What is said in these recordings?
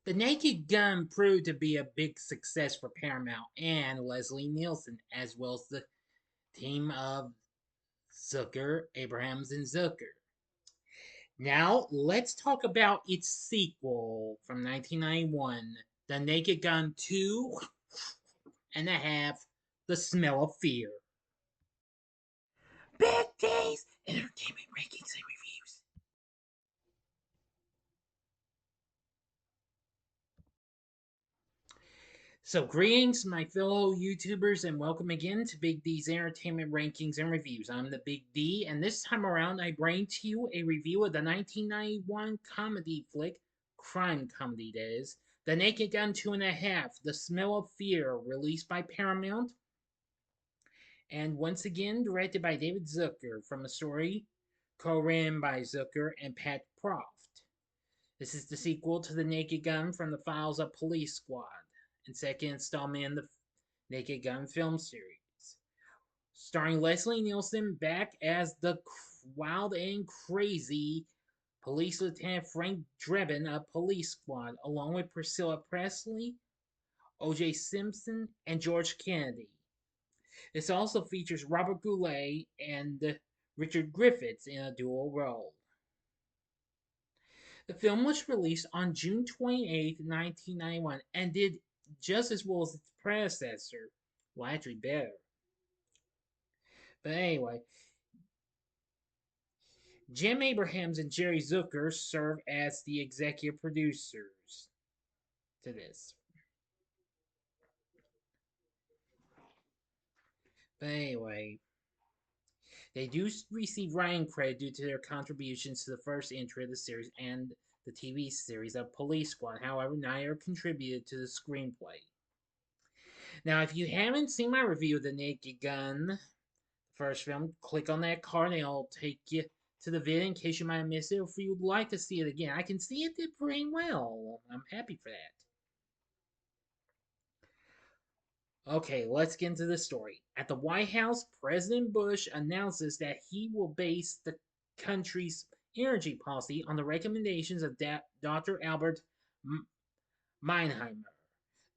The Naked Gun proved to be a big success for Paramount and Leslie Nielsen, as well as the team of Zucker, Abrahams, and Zucker. Now, let's talk about its sequel from 1991, The Naked Gun 2.5, The Smell of Fear. Big D's Entertainment Rankings and Reviews. So, greetings, my fellow YouTubers, and welcome again to Big D's Entertainment Rankings and Reviews. I'm the Big D, and this time around, I bring to you a review of the 1991 comedy flick, crime comedy that is, The Naked Gun 2.5, The Smell of Fear, released by Paramount, and once again directed by David Zucker, from a story co-written by Zucker and Pat Proft. This is the sequel to The Naked Gun from the Files of Police Squad, and second installment in the Naked Gun film series. Starring Leslie Nielsen back as the wild and crazy Police Lieutenant Frank Drebin of Police Squad, along with Priscilla Presley, O.J. Simpson, and George Kennedy. This also features Robert Goulet and Richard Griffiths in a dual role. The film was released on June 28, 1991, and did just as well as its predecessor. Well, actually, better. But anyway, Jim Abrahams and Jerry Zucker serve as the executive producers to this. But anyway, they do receive writing credit due to their contributions to the first entry of the series and the TV series of Police Squad. However, neither contributed to the screenplay. Now, if you haven't seen my review of The Naked Gun, first film, click on that card and it'll take you to the vid in case you might have missed it, or if you'd like to see it again. I can see it did pretty well. I'm happy for that. Okay, let's get into the story. At the White House, President Bush announces that he will base the country's energy policy on the recommendations of Dr. Albert Meinheimer.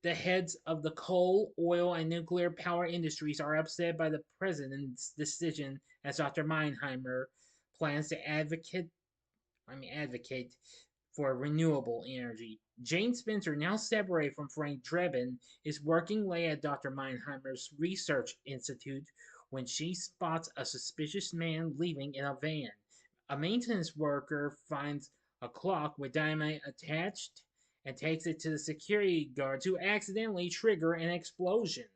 The heads of the coal, oil, and nuclear power industries are upset by the president's decision, as Dr. Meinheimer plans to advocate for renewable energy. Jane Spencer, now separated from Frank Drebin, is working late at Dr. Meinheimer's research institute when she spots a suspicious man leaving in a van. A maintenance worker finds a clock with dynamite attached and takes it to the security guards, who accidentally trigger an explosion.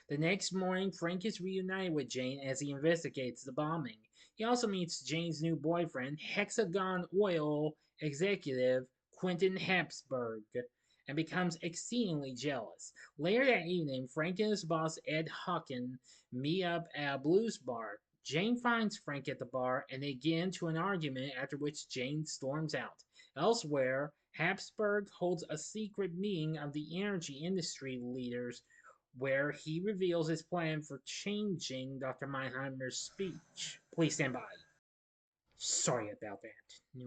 The next morning, Frank is reunited with Jane as he investigates the bombing. He also meets Jane's new boyfriend, Hexagon Oil executive Quentin Habsburg, and becomes exceedingly jealous. Later that evening, Frank and his boss Ed Hawken meet up at a blues bar. Jane finds Frank at the bar and they get into an argument, after which Jane storms out. Elsewhere, Habsburg holds a secret meeting of the energy industry leaders where he reveals his plan for changing Dr. Meinheimer's speech. Please stand by. Sorry about that.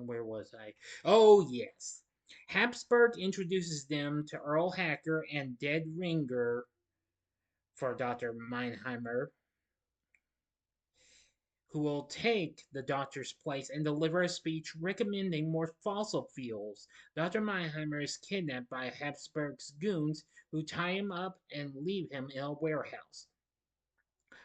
Where was I? Oh, yes. Habsburg introduces them to Earl Hacker and Dead Ringer for Dr. Meinheimer, who will take the doctor's place and deliver a speech recommending more fossil fuels. Dr. Meinheimer is kidnapped by Habsburg's goons, who tie him up and leave him in a warehouse.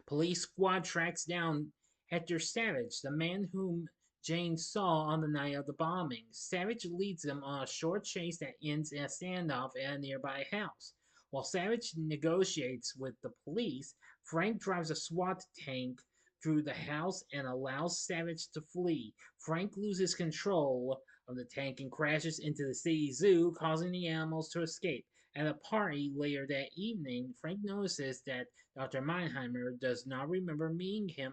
Police squad tracks down Hector Savage, the man whom Jane saw on the night of the bombing. Savage leads them on a short chase that ends in a standoff at a nearby house. While Savage negotiates with the police, Frank drives a SWAT tank through the house and allows Savage to flee. Frank loses control of the tank and crashes into the city zoo, causing the animals to escape. At a party later that evening, Frank notices that Dr. Meinheimer does not remember meeting him,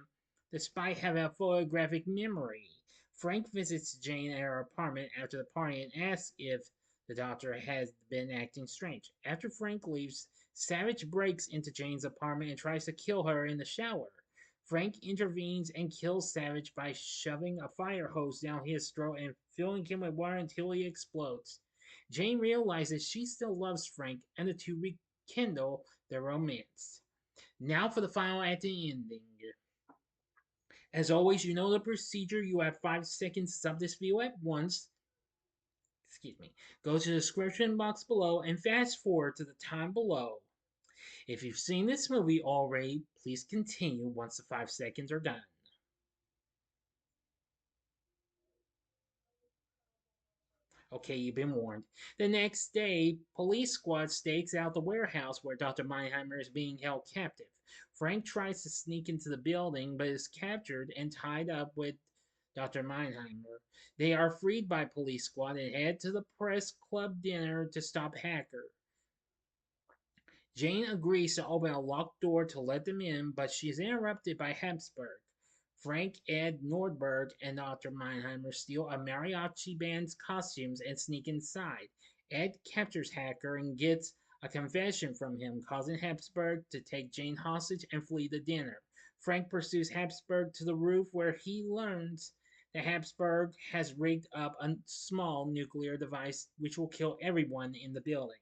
despite having a photographic memory. Frank visits Jane at her apartment after the party and asks if the doctor has been acting strange. After Frank leaves, Savage breaks into Jane's apartment and tries to kill her in the shower. Frank intervenes and kills Savage by shoving a fire hose down his throat and filling him with water until he explodes. Jane realizes she still loves Frank, and the two rekindle their romance. Now for the final act and ending. As always, you know the procedure. You have 5 seconds to stop this video at once. Excuse me. Go to the description box below and fast forward to the time below. If you've seen this movie already, please continue once the 5 seconds are done. Okay, you've been warned. The next day, police squad stakes out the warehouse where Dr. Meinheimer is being held captive. Frank tries to sneak into the building but is captured and tied up with Dr. Meinheimer. They are freed by police squad and head to the press club dinner to stop Hacker. Jane agrees to open a locked door to let them in, but she is interrupted by Habsburg. Frank, Ed, Nordberg, and Dr. Meinheimer steal a mariachi band's costumes and sneak inside. Ed captures Hacker and gets a confession from him, causing Habsburg to take Jane hostage and flee the dinner. Frank pursues Habsburg to the roof where he learns that Habsburg has rigged up a small nuclear device which will kill everyone in the building.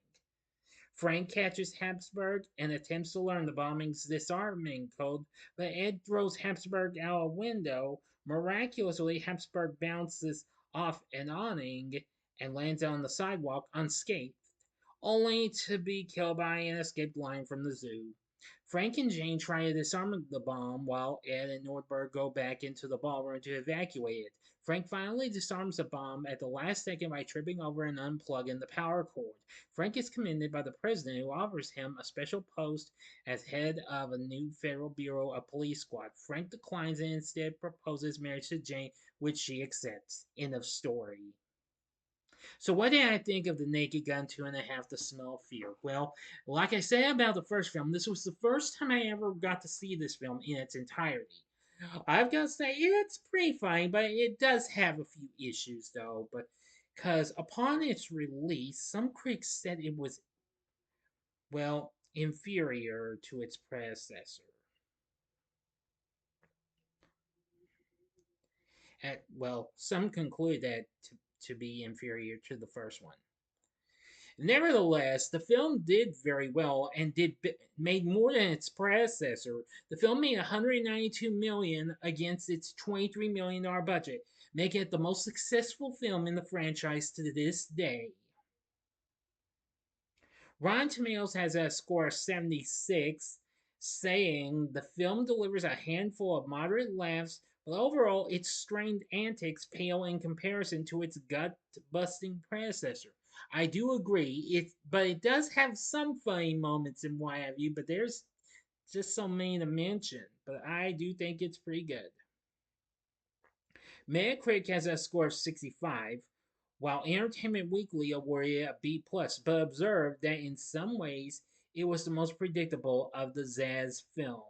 Frank catches Habsburg and attempts to learn the bombing's disarming code, but Ed throws Habsburg out a window. Miraculously, Habsburg bounces off an awning and lands on the sidewalk unscathed, only to be killed by an escaped lion from the zoo. Frank and Jane try to disarm the bomb while Ed and Nordberg go back into the ballroom to evacuate it. Frank finally disarms the bomb at the last second by tripping over and unplugging the power cord. Frank is commended by the president, who offers him a special post as head of a new federal bureau of police squad. Frank declines and instead proposes marriage to Jane, which she accepts. End of story. So, what did I think of The Naked Gun 2.5 The Smell of Fear? Well, like I said about the first film, this was the first time I ever got to see this film in its entirety. I've got to say, it's pretty funny, but it does have a few issues, though. But because upon its release, some critics said it was, well, inferior to its predecessor. Well, some conclude that to be inferior to the first one. Nevertheless, the film did very well and made more than its predecessor. The film made 192 million against its 23 million dollar budget, making it the most successful film in the franchise to this day. Rotten Tomatoes has a score of 76, saying the film delivers a handful of moderate laughs, but overall its strained antics pale in comparison to its gut-busting predecessor. I do agree, but it does have some funny moments and what have you, but there's just so many to mention. But I do think it's pretty good. Metacritic has a score of 65, while Entertainment Weekly awarded it a B+, but observed that in some ways it was the most predictable of the Zaz films.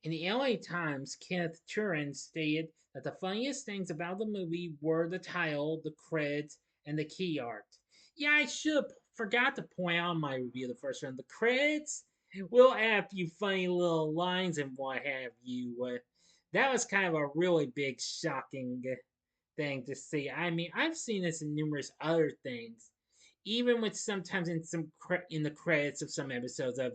In the LA Times, Kenneth Turan stated that the funniest things about the movie were the title, the credits, and the key art. Yeah, I should have forgot to point out in my review of the first one. The credits will add a few funny little lines and what have you. That was kind of a really big, shocking thing to see. I mean, I've seen this in numerous other things, even with sometimes in the credits of some episodes of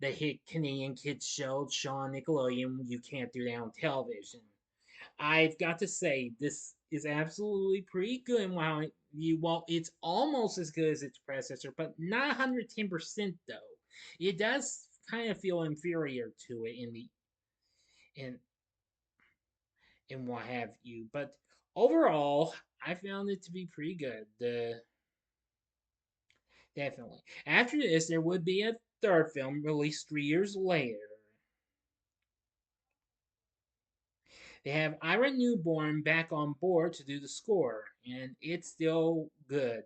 the hit Canadian kids show Shawn Nickelodeon. You can't do that on television. I've got to say, this is absolutely pretty good. While it's almost as good as its predecessor, but not 110% though. It does kind of feel inferior to it in and what have you. But overall, I found it to be pretty good. Definitely. After this, there would be a third film released 3 years later. They have Ira Newborn back on board to do the score, and it's still good.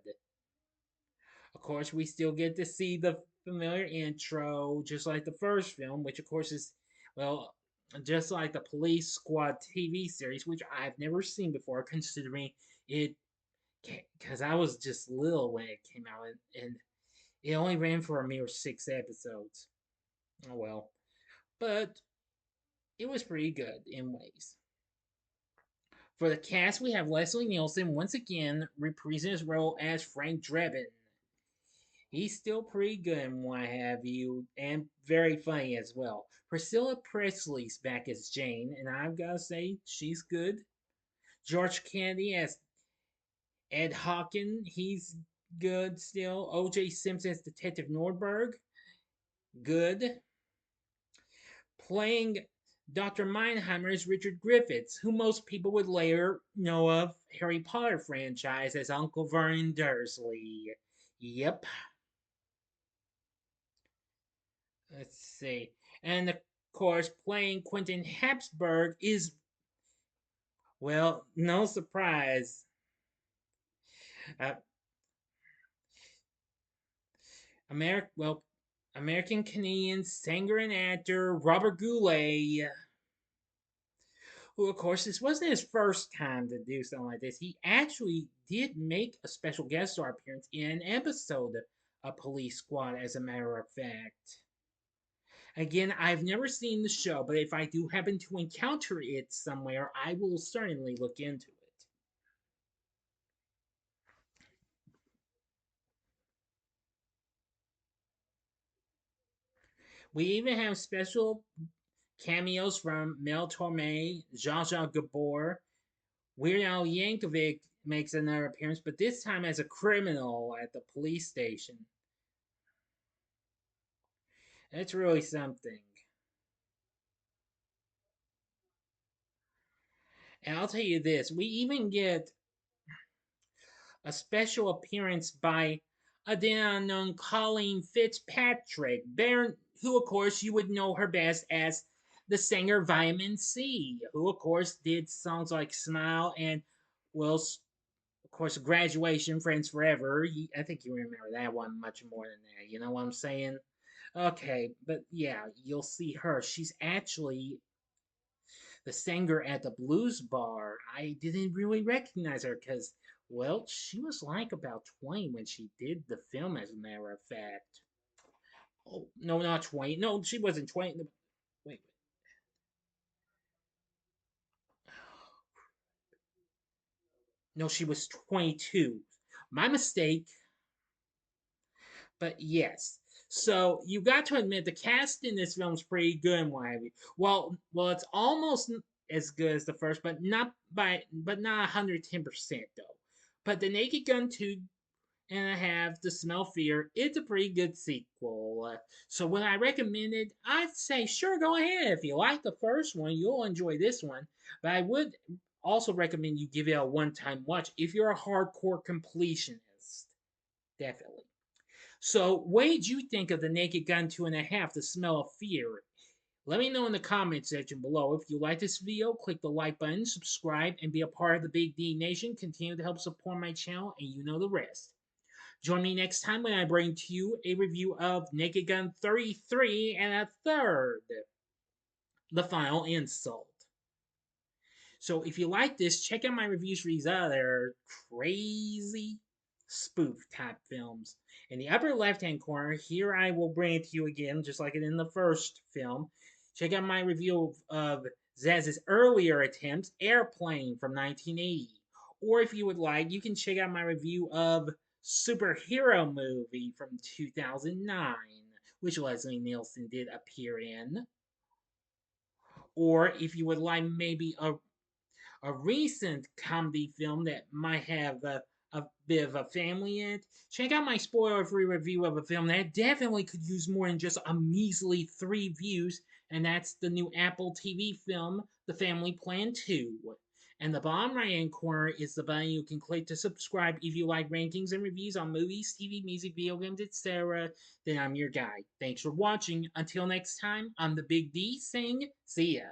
Of course, we still get to see the familiar intro, just like the first film, which of course is, well, just like the Police Squad TV series, which I've never seen before, considering it, because I was just little when it came out, and it only ran for a mere 6 episodes. Oh well. But it was pretty good in ways. For the cast, we have Leslie Nielsen once again reprising his role as Frank Drebin. He's still pretty good and what have you, and very funny as well. Priscilla Presley's back as Jane, and I've got to say, she's good. George Kennedy as Ed Hawken, he's good still. O.J. Simpson as Detective Nordberg, good. Playing Dr. Meinheimer is Richard Griffiths, who most people would later know of Harry Potter franchise as Uncle Vernon Dursley. Yep. Let's see. And of course, playing Quentin Habsburg is, well, no surprise. Uh, well, American Canadian singer and actor Robert Goulet, who, of course, this wasn't his first time to do something like this. He actually did make a special guest star appearance in an episode of Police Squad, as a matter of fact. Again, I've never seen the show, but if I do happen to encounter it somewhere, I will certainly look into it. We even have special cameos from Mel Torme, Zsa Zsa Gabor. Weird Al Yankovic makes another appearance, but this time as a criminal at the police station. That's really something. And I'll tell you this, we even get a special appearance by a then unknown Colleen Fitzpatrick, who, of course, you would know her best as the singer Vitamin C, who, of course, did songs like Smile and, well, of course, Graduation, Friends Forever. I think you remember that one much more than that. You know what I'm saying? Okay, but yeah, you'll see her. She's actually the singer at the blues bar. I didn't really recognize her because, well, she was like about 20 when she did the film, as a matter of fact. Oh, no, not 20. No, she wasn't 20. Wait. No, she was 22. My mistake. But yes. So you got to admit the cast in this film is pretty good and what have you. Well, it's almost as good as the first, but not 110% though. But The Naked Gun 2.5, The Smell of Fear, it's a pretty good sequel. So would I recommend it? I'd say sure, go ahead. If you like the first one, you'll enjoy this one. But I would also recommend you give it a one-time watch if you're a hardcore completionist. Definitely. So, what did you think of The Naked Gun 2.5, The Smell of Fear? Let me know in the comment section below. If you like this video, click the like button, subscribe, and be a part of the Big D Nation. Continue to help support my channel, and you know the rest. Join me next time when I bring to you a review of Naked Gun 33 and a third, The Final Insult. So if you like this, check out my reviews for these other crazy spoof type films. In the upper left hand corner, here I will bring it to you again, just like it in the first film. Check out my review of Zaz's earlier attempt, Airplane from 1980. Or if you would like, you can check out my review of Superhero Movie from 2009, which Leslie Nielsen did appear in. Or if you would like maybe a recent comedy film that might have a bit of a family in it, check out my spoiler-free review of a film that definitely could use more than just a measly 3 views, and that's the new Apple TV film, The Family Plan 2. And the bottom right-hand corner is the button you can click to subscribe if you like rankings and reviews on movies, TV, music, video games, etc. Then I'm your guy. Thanks for watching. Until next time, I'm the Big D saying, see ya.